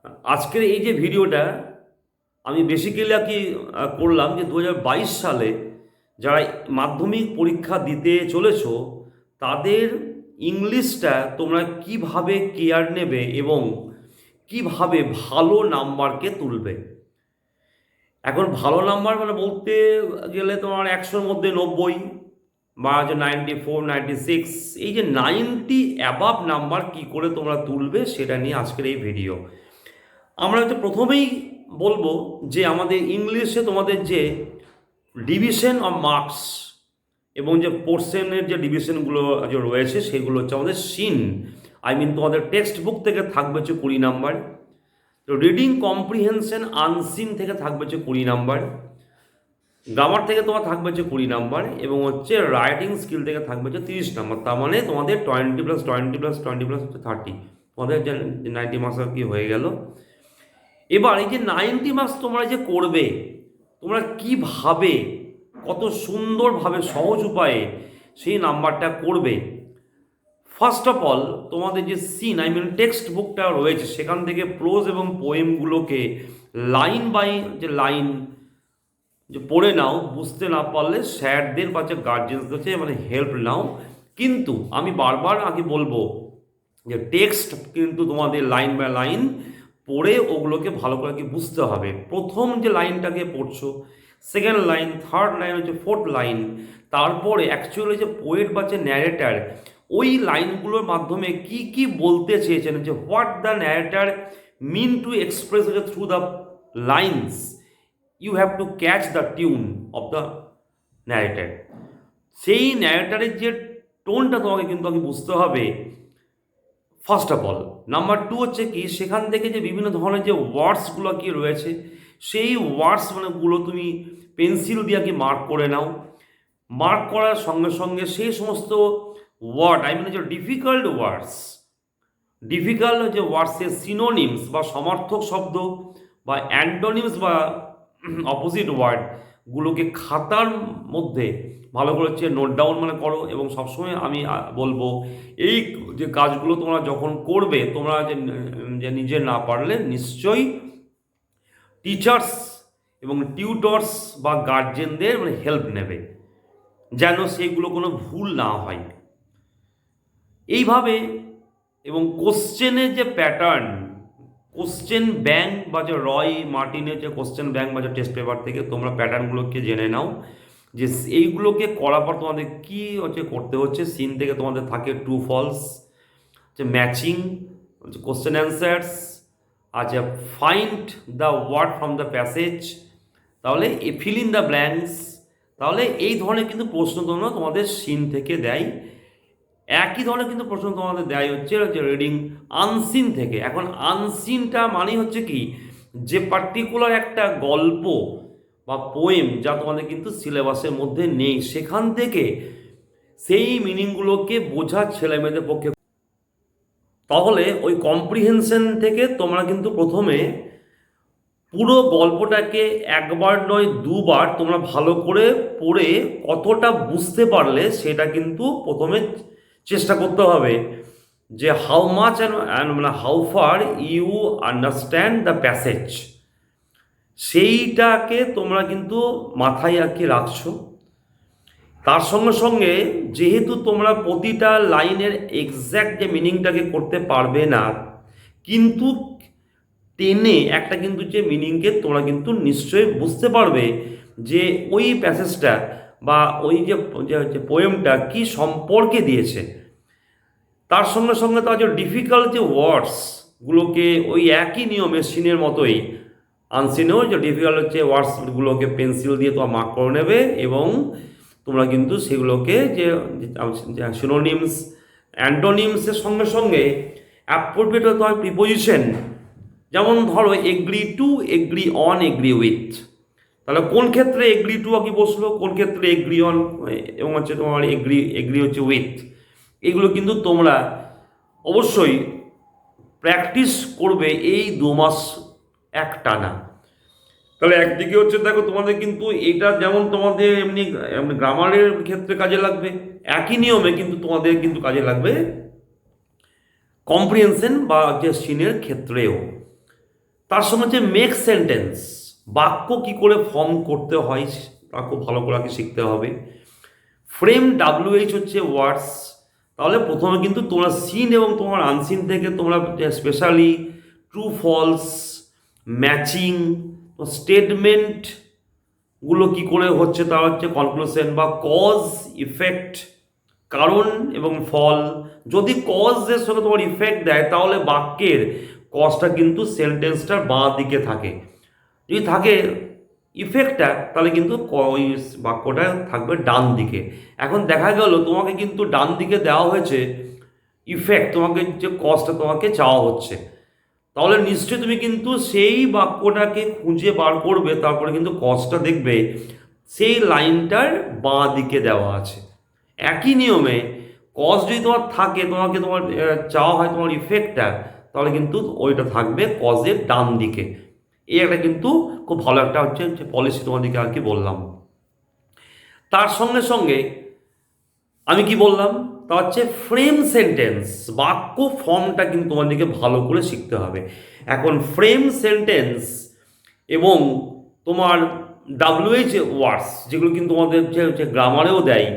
আজকের এই যে ভিডিওটা আমি বেসিক্যালি আর কি করলাম যে 2022 সালে যারা মাধ্যমিক পরীক্ষা দিতে চলেছো তাদের ইংলিশটা তোমরা কিভাবে কেয়ার নেবে এবং কিভাবে ভালো নাম্বারকে তুলবে। এখন ভালো নাম্বার মানে বলতে গেলে তোমার 100-র মধ্যে 90 বা যে 94, 96, এই যে 90 অ্যাবাভ নাম্বার কি করে তোমরা তুলবে সেটা নিয়ে আজকের এই ভিডিও। আমরা হচ্ছে প্রথমেই বলবো যে আমাদের ইংলিশে তোমাদের যে ডিভিশন অফ মার্কস এবং যে পোর্শনের যে ডিভিশনগুলো যে রয়েছে সেগুলো হচ্ছে আমাদের সিন, তোমাদের টেক্সট বুক থেকে থাকবে হচ্ছে 20 নাম্বার। তো রিডিং কম্প্রিহেনশন আনসিন থেকে থাকবে হচ্ছে 20 নাম্বার, গ্রামার থেকে তোমার থাকবে হচ্ছে 20 নাম্বার এবং হচ্ছে রাইটিং স্কিল থেকে থাকবে হচ্ছে 30 নাম্বার। তার মানে তোমাদের 20+20+20+30 তোমাদের যে 90 মার্কস আর কি হয়ে গেল। এবার এই যে 90 মার্কস তোমরা যে করবে, তোমরা কিভাবে কত সুন্দরভাবে সহজ উপায়ে সেই নাম্বারটা করবে। ফার্স্ট অফ অল তোমাদের যে সিন টেক্সট বুকটা রয়েছে সেখান থেকে প্রোজ এবং পোয়েমগুলোকে লাইন বাই যে লাইন যে পড়ে নাও। বুঝতে না পারলে স্যারদের বা যে গার্জেন্সদের কাছে হেল্প নাও। কিন্তু আমি বারবার আগে বলবো যে টেক্সট কিন্তু তোমাদের লাইন বাই লাইন পড়ে ওগুলোকে ভালো করে কি বুঝতে হবে। প্রথম যে লাইনটাকে পড়ছো, সেকেন্ড লাইন, থার্ড লাইন হচ্ছে ফোর্থ লাইন, তারপরে অ্যাকচুয়ালি যে পোয়েট বা যে ন্যারেটার ওই লাইনগুলোর মাধ্যমে কি কি বলতে চেয়েছেন, যে what the narrator mean to express through the lines, you have to catch the tune of the narrator. সেই ন্যারেটারের যে টোনটা তোমাকে কিন্তু আগে বুঝতে হবে first of all. Number two হচ্ছে কি, সেখান থেকে যে বিভিন্ন ধরনের যে ওয়ার্ডসগুলো কি রয়েছে সেই ওয়ার্ডস গুলো তুমি পেন্সিল দিয়ে কি মার্ক করে নাও। মার্ক করার সঙ্গে সঙ্গে সেই সমস্ত ওয়ার্ড যে ডিফিকাল্ট ওয়ার্ডস, ডিফিকাল্ট যে ওয়ার্ডসের সিনোনিমস বা সমার্থক শব্দ বা অ্যান্টোনিমস বা অপোজিট ওয়ার্ডগুলোকে খাতার মধ্যে ভালো করে হচ্ছে নোট ডাউন করো। এবং সবসময় আমি বলবো এই যে কাজগুলো তোমরা যখন করবে, তোমরা যে নিজে না পারলে নিশ্চয়ই টিচার্স এবং টিউটর্স বা গার্জেনদের হেল্প নেবে, যেন সেইগুলো কোনো ভুল না হয়। এইভাবে এবং কোশ্চেনের যে প্যাটার্ন, কোশ্চেন ব্যাংক বা যে রয় মার্টিনের যে কোশ্চেন ব্যাংক বা যে টেস্ট পেপার থেকে তোমরা প্যাটার্নগুলোকে জেনে নাও, যে এইগুলোকে করার পর তোমাদের কী হচ্ছে করতে হচ্ছে। সিন থেকে তোমাদের থাকে ট্রু ফলস, যে ম্যাচিং, কোশ্চেন অ্যান্সার্স, আচ্ছা find the word from the passage, তাহলে ফিল ইন দ্য ব্ল্যাঙ্কস। তাহলে এই ধরনের কিন্তু প্রশ্ন তোমরা তোমাদের সিন থেকে দেয়। একই ধরনের কিন্তু প্রশ্ন তোমাদের দেয় হচ্ছে যে রিডিং আনসিন থেকে। এখন আনসিনটা মানে হচ্ছে কি, যে পার্টিকুলার একটা গল্প বা পোয়েম যা তোমাদের কিন্তু সিলেবাসের মধ্যে নেই, সেখান থেকে সেই মিনিংগুলোকে বোঝা ছেলেমেয়েদের পক্ষে। তাহলে ওই কম্প্রিহেনশন থেকে তোমরা কিন্তু প্রথমে পুরো গল্পটাকে একবার নয় দুবার তোমরা ভালো করে পড়ে কতটা বুঝতে পারলে সেটা কিন্তু প্রথমে চেষ্টা করতে হবে, যে how much and how far you understand the passage, সেইটাকে তোমরা কিন্তু মাথায় আর কি রাখছো। তার সঙ্গে সঙ্গে যেহেতু তোমরা প্রতিটা লাইনের এক্স্যাক্ট যে মিনিংটাকে করতে পারবে না, কিন্তু টেনে একটা কিন্তু যে মিনিংকে তোমরা কিন্তু নিশ্চয়ই বুঝতে পারবে যে ওই প্যাসেজটা বা ওই যে পোয়েমটা কি সম্পর্কে দিয়েছে। তার সঙ্গে সঙ্গে তার যে ডিফিকাল্ট যে ওয়ার্ডসগুলোকে ওই একই নিয়মে সিনের মতোই আনসিনেও যে ডিফিকাল্ট হচ্ছে ওয়ার্ডসগুলোকে পেন্সিল দিয়ে তোমার মার্ক করে নেবে এবং তোমরা কিন্তু সেগুলোকে যে সিনোনিমস অ্যান্টোনিমসের সঙ্গে সঙ্গে অ্যাপ্রোপ্রিয়েট তোমার প্রিপোজিশন, যেমন ধরো agri to, agree on, agree with. তাহলে কোন ক্ষেত্রে এগ্রি টু কি বসলো, কোন ক্ষেত্রে এগ্রি অন এবং হচ্ছে তোমার এগ্রি হচ্ছে উইথ, এগুলো কিন্তু তোমরা অবশ্যই প্র্যাকটিস করবে এই 2 মাস একটানা। তাহলে একদিকে হচ্ছে দেখো তোমাদের কিন্তু এটা যেমন তোমাদের এমনি গ্রামারের ক্ষেত্রে কাজে লাগবে, একই নিয়মে কিন্তু তোমাদের কিন্তু কাজে লাগবে কম্প্রিহেনশন বা যে সিনের ক্ষেত্রেও। তার সঙ্গে যে মেক সেন্টেন্স, বাক্য কি করে ফর্ম করতে হয় তা খুব ভালো করে আগে শিখতে হবে। ফ্রেম WH হচ্ছে ওয়ার্ডস। তাহলে প্রথমে কিন্তু তোমরা সিন এবং তোমার আনসিন থেকে তোমরা স্পেশালি ট্রু ফলস, ম্যাচিং, স্টেটমেন্টগুলো কি করে হচ্ছে তা হচ্ছে কনক্লুশন বা কজ ইফেক্ট, কারণ এবং ফল। যদি কজের সঙ্গে তোমার ইফেক্ট দেয় তাহলে বাক্যের কজটা কিন্তু সেন্টেন্সটার বাঁ দিকে থাকে, যদি থাকে ইফেক্টটা তাহলে কিন্তু ওই বাক্যটা থাকবে ডান দিকে। এখন দেখা গেল তোমাকে কিন্তু ডান দিকে দেওয়া হয়েছে ইফেক্ট, তোমাকে যে কজটা তোমাকে চাওয়া হচ্ছে, তাহলে নিশ্চয়ই তুমি কিন্তু সেই বাক্যটাকে খুঁজে বার করবে, তারপরে কিন্তু কজটা দেখবে সেই লাইনটার বাঁ দিকে দেওয়া আছে। একই নিয়মে কজ যদি তোমার থাকে, তোমাকে তোমার চাওয়া হয় তোমার ইফেক্টটা, তাহলে কিন্তু ওইটা থাকবে কজের ডান দিকে। এই একটা কিন্তু খুব ভালো একটা হচ্ছে পলিসি তোমাদেরকে আর কি বললাম। তার সঙ্গে সঙ্গে আমি কি বললাম তা হচ্ছে ফ্রেম সেন্টেন্স, বাক্য ফর্মটা কিন্তু তোমাদেরকে ভালো করে শিখতে হবে। এখন ফ্রেম সেন্টেন্স এবং তোমার WH ওয়ার্ডস, যেগুলো কিন্তু তোমাদের যে গ্রামারেও দেয়,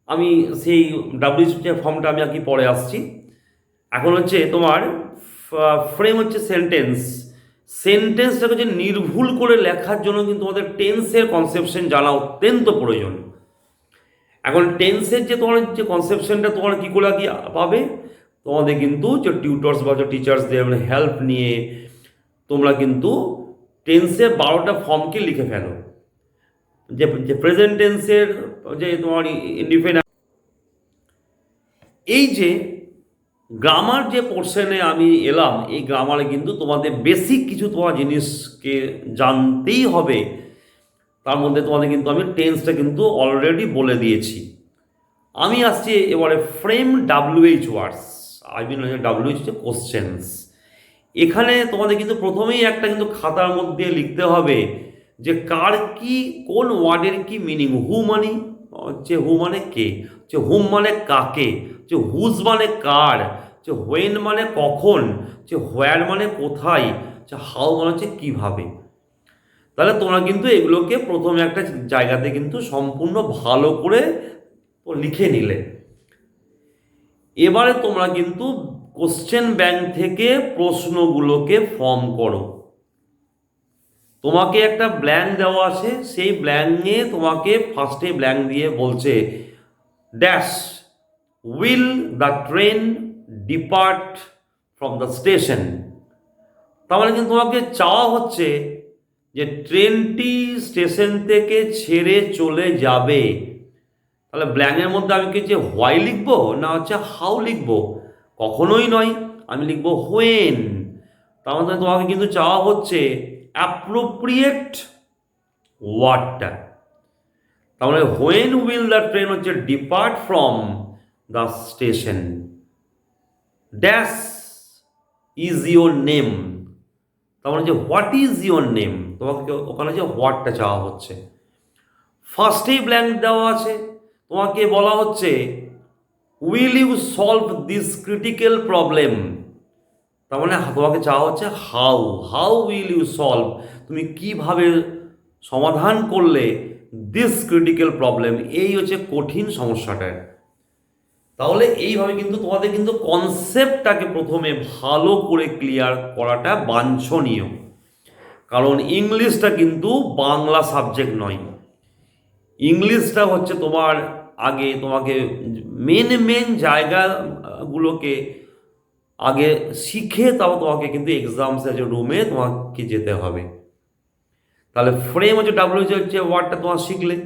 আমি সেই WH ফর্মটা আমি আর কি পরে আসছি। এখন হচ্ছে তোমার ফ্রেম হচ্ছে সেন্টেন্স, সেন্টেন্সটাকে যে নির্ভুল করে লেখার জন্য কিন্তু তোমাদের টেন্সের কনসেপশন জানা অত্যন্ত প্রয়োজন। এখন টেন্সের যে তোমার যে কনসেপশনটা তোমার কী করে কি পাবে, তোমাদের কিন্তু যে টিউটর্স বা যে টিচার্সদের হেল্প নিয়ে তোমরা কিন্তু টেন্সের 12টা ফর্মকে লিখে ফেলো। যে প্রেজেন্ট টেন্সের যে তোমার ইনডিফিনিট, এই যে গ্রামার যে পোর্শনে আমি এলাম, এই গ্রামারে কিন্তু তোমাদের বেসিক কিছু তোমার জিনিসকে জানতেই হবে। তার মধ্যে তোমাদের কিন্তু আমি টেন্সটা কিন্তু অলরেডি বলে দিয়েছি। আমি আসছি এবারে frame WH words, I mean WH হচ্ছে কোশ্চেন্স। এখানে তোমাদের কিন্তু প্রথমেই একটা কিন্তু খাতার মধ্যে লিখতে হবে যে কার কি, কোন ওয়ার্ডের কি মিনিং। হু মানে হচ্ছে হু মানে কে, হচ্ছে হুম মানে কাকে, হচ্ছে হুজ মানে কার, হচ্ছে হোয়েন মানে কখন, হচ্ছে হোয়ার মানে কোথায়, হচ্ছে হাউ মানে হচ্ছে কীভাবে। তাহলে তোমরা কিন্তু এগুলোকে প্রথমে একটা জায়গাতে কিন্তু সম্পূর্ণ ভালো করে লিখে নিলে। এবারে তোমরা কিন্তু কোশ্চেন ব্যাংক থেকে প্রশ্নগুলোকে ফর্ম করো। তোমাকে একটা ব্ল্যাঙ্ক দেওয়া আছে, সেই ব্ল্যাঙ্কে তোমাকে ফার্স্টে ব্ল্যাঙ্ক দিয়ে বলছে dash will the train depart from the station. তার মানে কিন্তু তোমাকে চাওয়া হচ্ছে যে ট্রেনটি স্টেশন থেকে ছেড়ে চলে যাবে। তাহলে ব্ল্যাঙ্কের মধ্যে আমি কি যে হোয়াই লিখবো না হচ্ছে হাউ লিখবো? কখনোই নয়, আমি লিখবো হোয়েন। তার মধ্যে তোমাকে কিন্তু চাওয়া হচ্ছে অ্যাপ্রোপ্রিয়েট ওয়ার্ডটা। তার মানে হোয়েন উইল দ্য ট্রেন হচ্ছে depart from the station, dash is your name. তার মানে যে হোয়াট ইজ ইউর নেম, তোমাকে ওখানে যে হোয়াটটা চাওয়া হচ্ছে। ফার্স্টেই ব্ল্যাঙ্ক দেওয়া আছে, তোমাকে বলা হচ্ছে will you solve this critical problem. তার মানে তোমাকে চাওয়া হচ্ছে how, how will you solve, তুমি কিভাবে সমাধান করলে দিস ক্রিটিক্যাল প্রবলেম, এই হচ্ছে কঠিন সমস্যাটা। তাহলে এইভাবে কিন্তু তোমাদের কিন্তু কনসেপ্টটাকে প্রথমে ভালো করে ক্লিয়ার করাটা বাঞ্ছনীয়। কারণ ইংলিশটা কিন্তু বাংলা সাবজেক্ট নয়, ইংলিশটা হচ্ছে তোমার আগে তোমাকে মেন জায়গাগুলোকে আগে শিখে তাও তোমাকে কিন্তু এক্সামসের যে রুমে তোমাকে যেতে হবে। তাহলে ফ্রেম হচ্ছে WH হচ্ছে ওয়ার্ডটা তোমার শিখলে।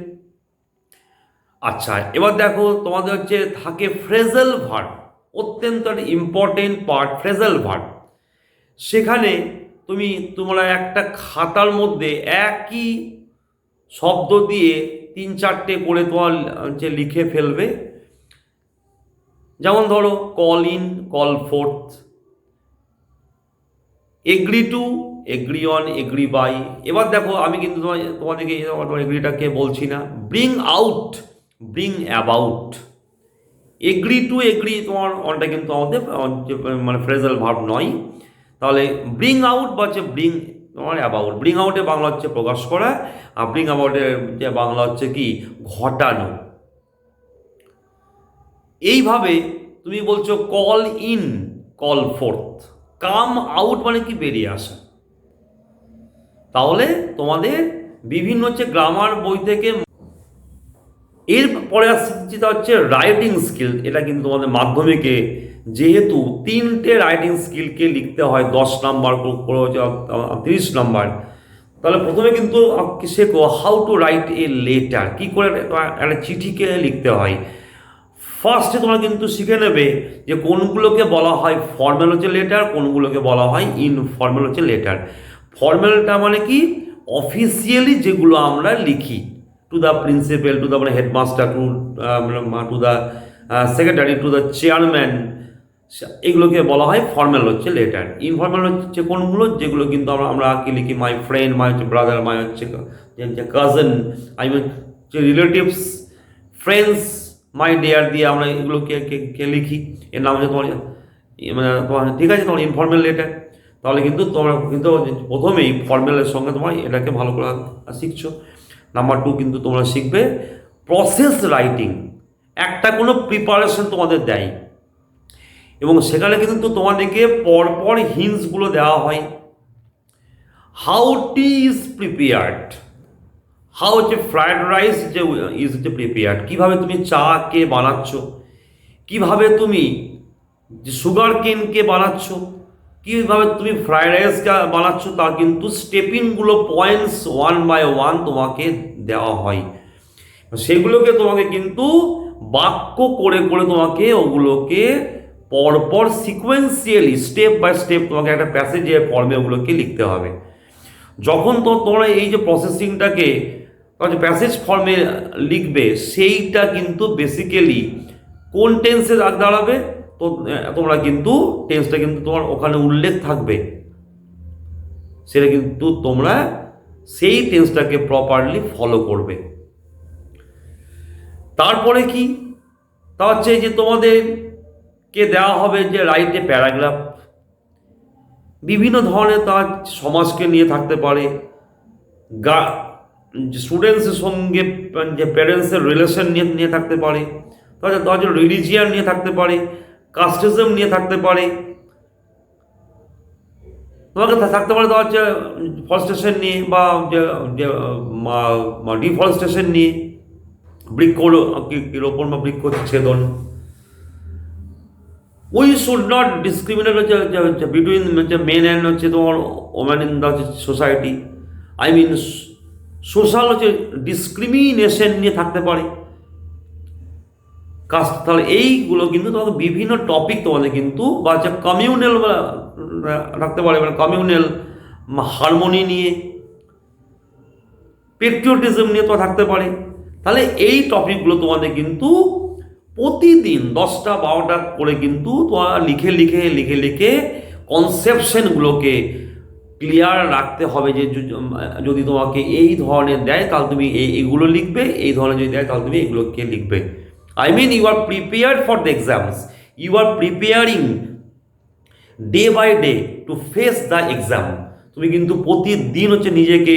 আচ্ছা, এবার দেখো তোমাদের হচ্ছে থাকে ফ্রেজাল ভার্ব, অত্যন্ত একটা ইম্পর্টেন্ট পার্ট ফ্রেজাল ভার্ব। সেখানে তোমরা একটা খাতার মধ্যে একই শব্দ দিয়ে 3-4টে করে তোমার হচ্ছে লিখে ফেলবে। যেমন ধরো call in, call forth, agree to, agree on, agree by. এবার দেখো আমি কিন্তু তোমাদেরকে এগ্রিটাকে বলছি না। Bring out, bring about. Agree to agree তোমার অনটা কিন্তু আমাদের মানে ফ্রেজাল ভার্ব নয়। তাহলে ব্রিং আউট বা হচ্ছে ব্রিং তোমার অ্যাবাউট, ব্রিং আউটে বাংলা হচ্ছে প্রকাশ করা, আর ব্রিং অ্যাবাউটের যে বাংলা হচ্ছে কি ঘটানো। এইভাবে তুমি বলছো call in, call forth, come out মানে কি বেরিয়ে আসা। তাহলে তোমাদের বিভিন্ন হচ্ছে গ্রামার বই থেকে এরপরে আসছে হচ্ছে রাইটিং স্কিল। এটা কিন্তু তোমাদের মাধ্যমিকে যেহেতু 3টে রাইটিং স্কিলকে লিখতে হয় 10 নাম্বার করে 30 নাম্বার, তাহলে প্রথমে কিন্তু শেখো how to write a letter, কী করে একটা চিঠিকে লিখতে হয়। ফার্স্টে তোমরা কিন্তু শিখে নেবে যে কোনগুলোকে বলা হয় ফর্মাল হচ্ছে লেটার, কোনগুলোকে বলা হয় ইনফর্মাল হচ্ছে লেটার। ফর্মালটা মানে কি অফিসিয়ালি যেগুলো আমরা লিখি, to the principal, to the মানে headmaster, to the secretary, to the chairman, এগুলোকে বলা হয় ফর্মাল হচ্ছে লেটার। ইনফর্মাল হচ্ছে কোনগুলো যেগুলো কিন্তু আমরা কি লিখি মাই ফ্রেন্ড, মাই হচ্ছে ব্রাদার, মাই হচ্ছে কাজিন, আই হচ্ছে রিলেটিভস, ফ্রেন্ডস, মাই ডিয়ার দিয়ে আমরা এগুলোকে কে লিখি, এর নাম হচ্ছে তোমার মানে তোমার ঠিক আছে তোমার ইনফর্মাল লেটার। তাহলে কিন্তু তোমরা কিন্তু প্রথমেই ফর্মালের সঙ্গে তোমার এটাকে ভালো করে শিখছো। নাম্বার 2 কিন্তু তোমরা শিখবে প্রসেস রাইটিং। একটা কোনো প্রিপারেশন তোমাদের দেয় এবং সেখানে কিন্তু তোমাদেরকে পরপর হিন্টসগুলো দেওয়া হয়। How T is prepared, how হচ্ছে ফ্রাইড রাইস যে ইজ হচ্ছে প্রিপেয়ার্ড, কীভাবে তুমি চাকে বানাচ্ছ, কীভাবে তুমি সুগার কেনকে বানাচ্ছ, কীভাবে তুমি ফ্রাইড রাইসকে বানাচ্ছ, তার কিন্তু স্টেপিংগুলো পয়েন্টস 1 বাই 1 তোমাকে দেওয়া হয়। সেগুলোকে তোমাকে কিন্তু বাক্য করে করে তোমাকে ওগুলোকে পরপর সিকোয়েন্সিয়ালি স্টেপ বাই স্টেপ তোমাকে একটা প্যাসেজের ফর্মে ওগুলোকে লিখতে হবে। যখন তো তোমরা এই যে প্রসেসিংটাকে যে প্যাসেজ ফর্মে লিখবে, সেইটা কিন্তু বেসিক্যালি কোন টেন্সে দাঁড়াবে, তো তোমরা কিন্তু টেন্সটা কিন্তু তোমার ওখানে উল্লেখ থাকবে, সেটা কিন্তু তোমরা সেই টেন্সটাকে প্রপারলি ফলো করবে। তারপরে কি তা হচ্ছে যে তোমাদেরকে দেওয়া হবে যে রাইট এ প্যারাগ্রাফ। বিভিন্ন ধরনের তার সমাজকে নিয়ে থাকতে পারে, স্টুডেন্টসের সঙ্গে যে প্যারেন্টসের রিলেশন নিয়ে থাকতে পারে, তাহলে রিলিজিয়ান নিয়ে থাকতে পারে, কাস্টিজম নিয়ে থাকতে পারে, তোমাকে থাকতে পারে তোমার হচ্ছে ফরেস্টেশন নিয়ে বা ডিফরেস্টেশন নিয়ে, বৃক্ষ রোপণ বা বৃক্ষ ছেদন। উই শুড নট ডিসক্রিমিনেট হচ্ছে বিটুইন হচ্ছে মেন অ্যান্ড হচ্ছে তোমার woman in the society, I mean social হচ্ছে ডিসক্রিমিনেশন নিয়ে থাকতে পারে কাস্ট। তাহলে এইগুলো কিন্তু তোমাকে বিভিন্ন টপিক তোমাদের কিন্তু বা হচ্ছে কমিউনাল রাখতে পারে, মানে কমিউনাল হারমোনি নিয়ে, পেট্রিয়টিজম নিয়ে তো থাকতে পারে। তাহলে এই টপিকগুলো তোমাদের কিন্তু প্রতিদিন 10টা 12টা করে কিন্তু তোমার লিখে লিখে লিখে লিখে কনসেপশনগুলোকে ক্লিয়ার রাখতে হবে। যে যদি তোমাকে এই ধরনের দেয় তাহলে তুমি এইগুলো লিখবে, এই ধরনের যদি দেয় তাহলে তুমি এগুলোকে লিখবে। I mean you are prepared for the exams, you are preparing day by day to face the exam। তুমি কিন্তু প্রতিদিন হচ্ছে নিজেকে